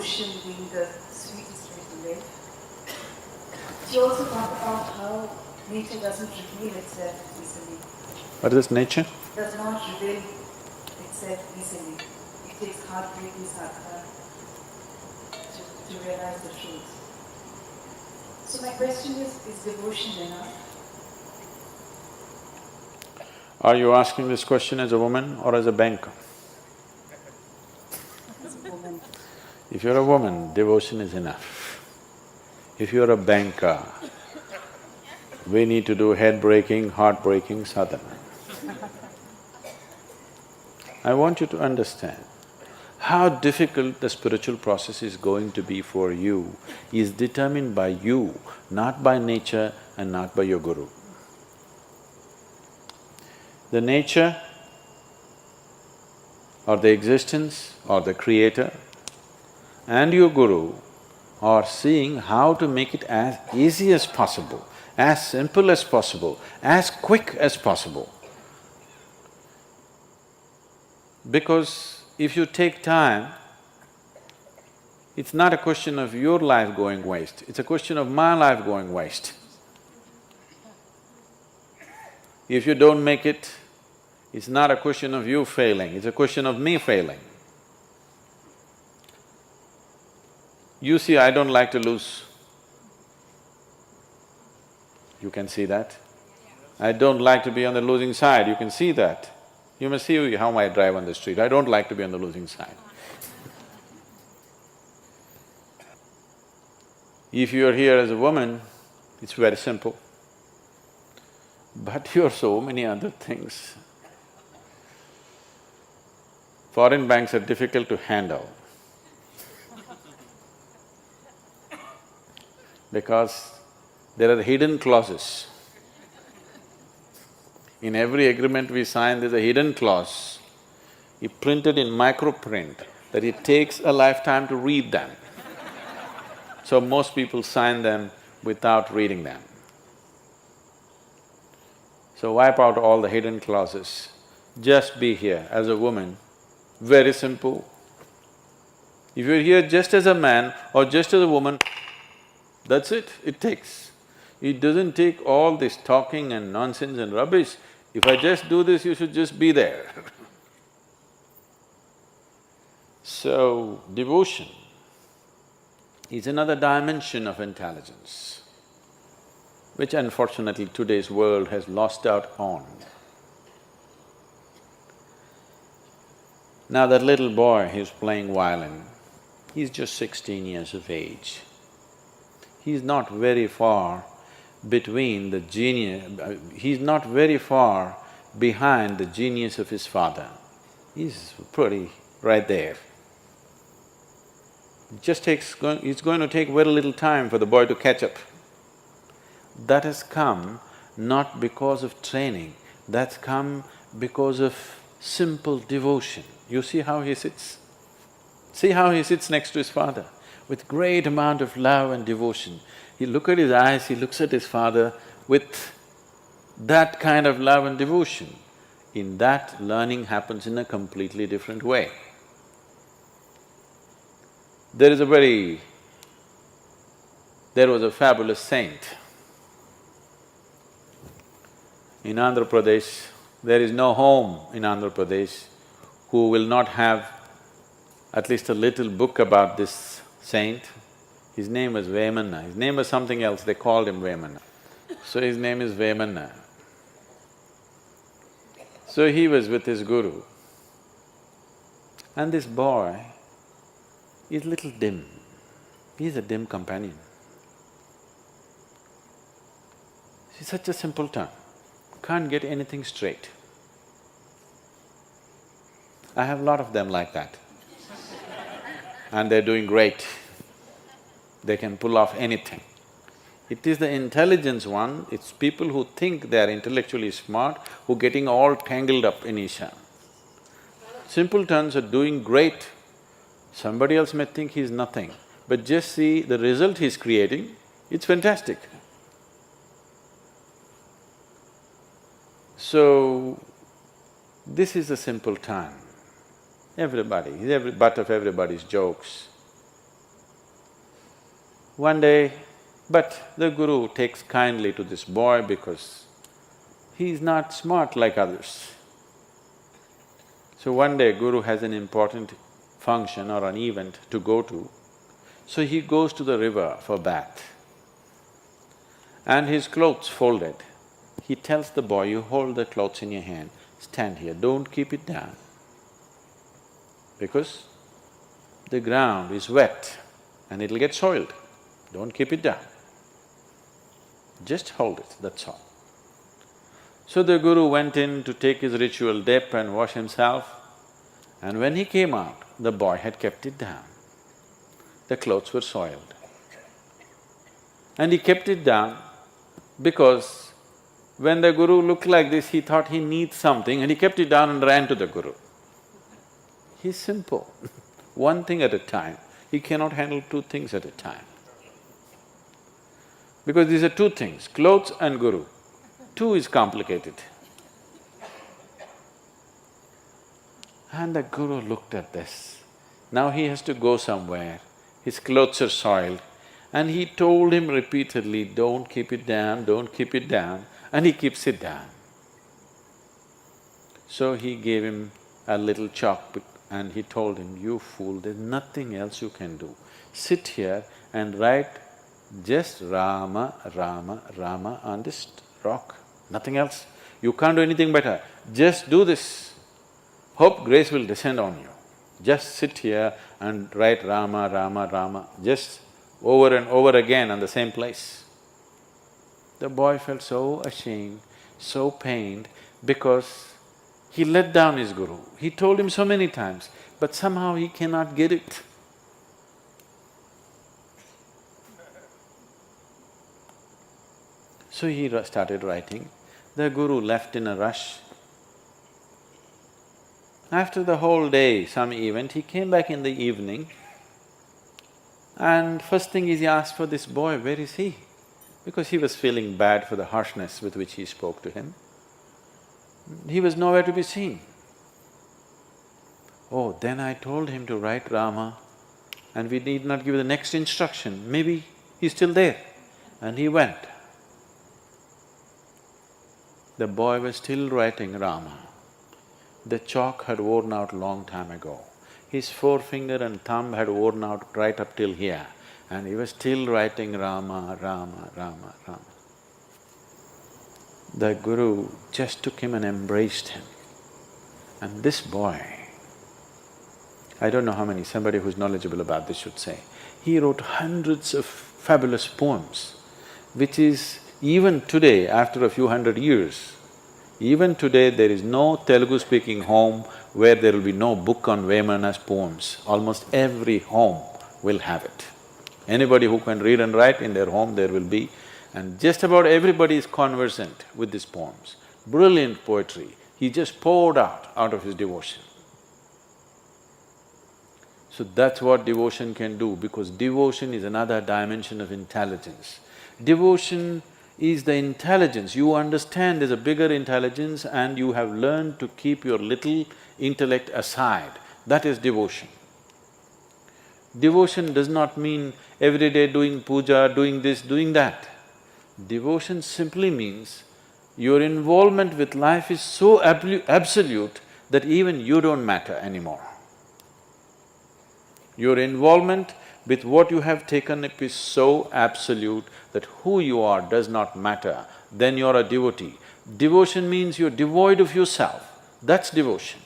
ocean being the sweetest way to live. She also talked about how nature doesn't reveal itself easily. What is this, nature? Does not reveal itself easily. It takes heartbreaking sadhana to realize the truth. So my question is devotion enough? Are you asking this question as a woman or as a banker? As a woman. If you're a woman, devotion is enough. If you're a banker, we need to do head-breaking, heart-breaking sadhana. I want you to understand how difficult the spiritual process is going to be for you is determined by you, not by nature and not by your guru. The nature or the existence or the creator and your guru are seeing how to make it as easy as possible, as simple as possible, as quick as possible. Because if you take time, it's not a question of your life going waste, it's a question of my life going waste. If you don't make it, it's not a question of you failing, it's a question of me failing. You see, I don't like to lose. You can see that. I don't like to be on the losing side, you can see that. You must see how I drive on the street, I don't like to be on the losing side. If you're here as a woman, it's very simple. But you're so many other things. Foreign banks are difficult to handle because there are hidden clauses. In every agreement we sign, there's a hidden clause, printed in microprint, that it takes a lifetime to read them. So most people sign them without reading them. So wipe out all the hidden clauses. Just be here as a woman, very simple. If you're here just as a man or just as a woman, that's it takes. It doesn't take all this talking and nonsense and rubbish. If I just do this, you should just be there. So, devotion is another dimension of intelligence, which unfortunately today's world has lost out on. Now that little boy who's playing violin, he's just 16 years of age. He's not very far between the genius… he's not very far behind the genius of his father. He's pretty right there. It's going to take very little time for the boy to catch up. That has come not because of training, that's come because of simple devotion. You see how he sits? See how he sits next to his father with great amount of love and devotion. He look at his eyes, he looks at his father with that kind of love and devotion. In that, learning happens in a completely different way. There was a fabulous saint. In Andhra Pradesh, there is no home in Andhra Pradesh who will not have at least a little book about this saint. His name was Vemanna, his name was something else, they called him Vemanna. So his name is Vemanna. So he was with his guru, and this boy is little dim, he's a dim companion. He's such a simpleton, can't get anything straight. I have a lot of them like that. And they're doing great. They can pull off anything. It is the intelligence one, it's people who think they're intellectually smart who are getting all tangled up in Isha. Simpletons are doing great. Somebody else may think he's nothing, but just see the result he's creating, it's fantastic. So, this is a simple time. Everybody, he's every butt of everybody's jokes. One day, but the guru takes kindly to this boy because he's not smart like others. So one day guru has an important function or an event to go to, so he goes to the river for bath. And his clothes folded. He tells the boy, you hold the clothes in your hand, stand here, don't keep it down. Because the ground is wet and it'll get soiled, don't keep it down. Just hold it, that's all. So the guru went in to take his ritual dip and wash himself, and when he came out, the boy had kept it down. The clothes were soiled. And he kept it down because when the guru looked like this, he thought he needs something and he kept it down and ran to the guru. He's simple, one thing at a time. He cannot handle two things at a time. Because these are two things, clothes and guru. Two is complicated. And the guru looked at this. Now he has to go somewhere, his clothes are soiled, and he told him repeatedly, don't keep it down, don't keep it down, and he keeps it down. So he gave him a little chalk and he told him, you fool, there's nothing else you can do. Sit here and write just Rama, Rama, Rama on this rock, nothing else. You can't do anything better, just do this. Hope grace will descend on you. Just sit here and write Rama, Rama, Rama, just over and over again on the same place. The boy felt so ashamed, so pained, because he let down his guru. He told him so many times, but somehow he cannot get it. So he started writing. The guru left in a rush. After the whole day, some event, he came back in the evening and first thing is he asked for this boy, where is he? Because he was feeling bad for the harshness with which he spoke to him. He was nowhere to be seen. Oh, then I told him to write Rama and we need not give the next instruction, maybe he's still there. And he went. The boy was still writing Rama. The chalk had worn out long time ago. His forefinger and thumb had worn out right up till here, and he was still writing Rama, Rama, Rama, Rama. The guru just took him and embraced him. And this boy, I don't know how many, somebody who's knowledgeable about this should say, he wrote hundreds of fabulous poems, which is even today, after a few hundred years, even today there is no Telugu-speaking home where there will be no book on Vemana's poems. Almost every home will have it. Anybody who can read and write, in their home there will be, and just about everybody is conversant with these poems. Brilliant poetry, he just poured out of his devotion. So that's what devotion can do, because devotion is another dimension of intelligence. Devotion is the intelligence, you understand there's a bigger intelligence and you have learned to keep your little intellect aside, that is devotion. Devotion does not mean every day doing puja, doing this, doing that. Devotion simply means your involvement with life is so absolute that even you don't matter anymore. Your involvement with what you have taken up is so absolute that who you are does not matter, then you're a devotee. Devotion means you're devoid of yourself, that's devotion.